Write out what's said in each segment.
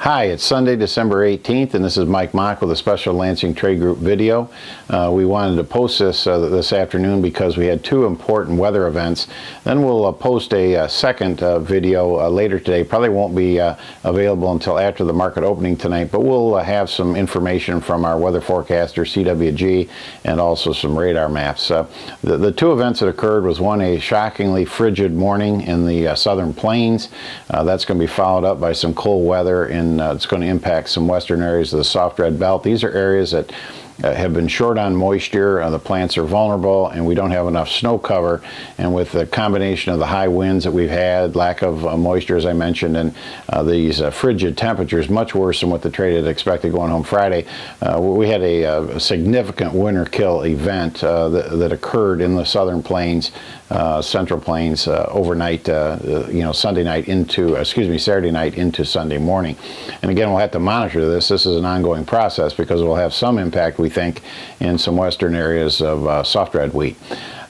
Hi, it's Sunday, December 18th, and this is Mike Mock with a special Lansing Trade Group video. We wanted to post this this afternoon because we had two important weather events. Then we'll post a second video later today. Probably won't be available until after the market opening tonight, but we'll have some information from our weather forecaster, CWG, and also some radar maps. The two events that occurred was one, a shockingly frigid morning in the southern plains. That's going to be followed up by some cold weather in it's going to impact some western areas of the soft red belt. These are areas that have been short on moisture. The plants are vulnerable, and we don't have enough snow cover. And with the combination of the high winds that we've had, lack of moisture, as I mentioned, and these frigid temperatures, much worse than what the trade had expected going home Friday, we had a significant winter kill event that occurred in the southern plains, central plains, overnight, Sunday night into, Saturday night into Sunday morning. And again, we'll have to monitor this. This is an ongoing process because it will have some impact, we think, in some western areas of soft red wheat.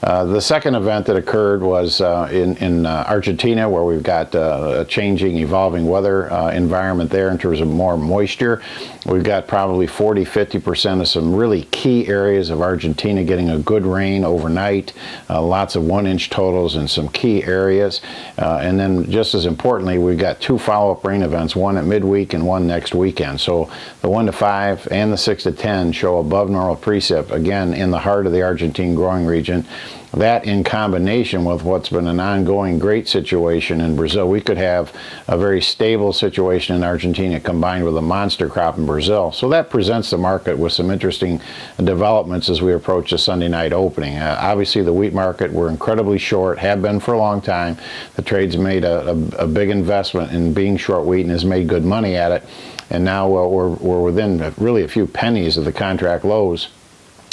The second event that occurred was in Argentina, where we've got a changing, evolving weather environment there in terms of more moisture. We've got probably 40–50% of some really key areas of Argentina getting a good rain overnight, lots of 1-inch totals in some key areas. And then just as importantly, we've got two follow-up rain events, one at midweek and one next weekend. So the 1 to 5 and the 6 to 10 show above normal precip, again, in the heart of the Argentine growing region. That in combination with what's been an ongoing great situation in Brazil, we could have a very stable situation in Argentina combined with a monster crop in Brazil. So that presents the market with some interesting developments as we approach the Sunday night opening. Obviously, the wheat market, we're incredibly short, have been for a long time. The trade's made a big investment in being short wheat and has made good money at it. And now we're within really a few pennies of the contract lows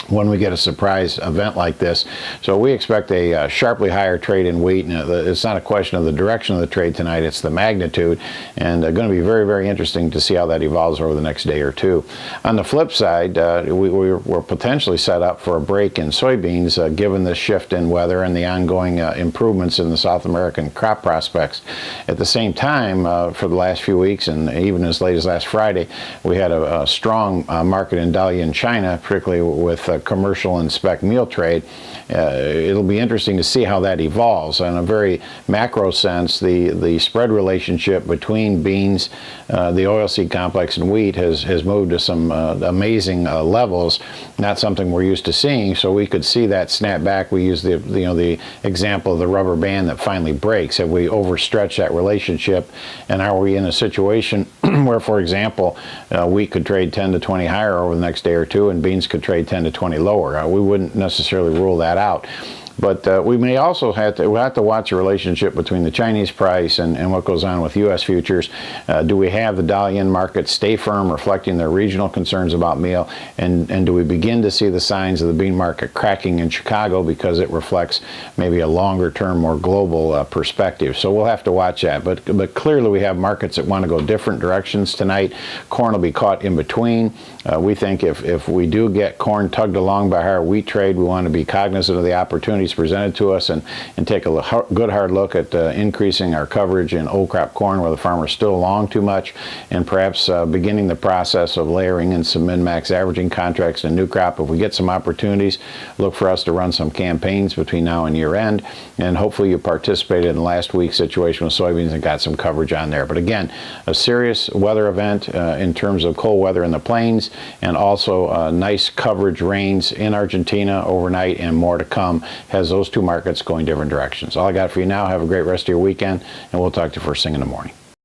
when we get a surprise event like this. So we expect a sharply higher trade in wheat. And it's not a question of the direction of the trade tonight, it's the magnitude, and going to be very, very interesting to see how that evolves over the next day or two. On the flip side, we're potentially set up for a break in soybeans given the shift in weather and the ongoing improvements in the South American crop prospects. At the same time, for the last few weeks, and even as late as last Friday, we had a strong market in Dalian China, particularly with commercial and spec meal trade. It'll be interesting to see how that evolves. In a very macro sense, the spread relationship between beans, the oilseed complex, and wheat has moved to some amazing levels, not something we're used to seeing. So we could see that snap back. We use the example of the rubber band that finally breaks. Have we overstretched that relationship, and are we in a situation where, for example, wheat could trade 10 to 20 higher over the next day or two, and beans could trade 10 to 20 lower? We wouldn't necessarily rule that out. But we may also have to watch the relationship between the Chinese price and what goes on with U.S. futures. Do we have the Dalian market stay firm, reflecting their regional concerns about meal? And do we begin to see the signs of the bean market cracking in Chicago because it reflects maybe a longer term, more global perspective? So we'll have to watch that. But clearly we have markets that want to go different directions tonight. Corn will be caught in between. We think if we do get corn tugged along by higher wheat trade, we want to be cognizant of the opportunities presented to us and take a good hard look at increasing our coverage in old crop corn where the farmer's still long too much, and perhaps beginning the process of layering in some min-max averaging contracts in new crop. If we get some opportunities, look for us to run some campaigns between now and year end, and hopefully you participated in last week's situation with soybeans and got some coverage on there. But again, a serious weather event in terms of cold weather in the plains, and also nice coverage rains in Argentina overnight, and more to come has those two markets going different directions. All I got for you now. Have a great rest of your weekend, and we'll talk to you first thing in the morning.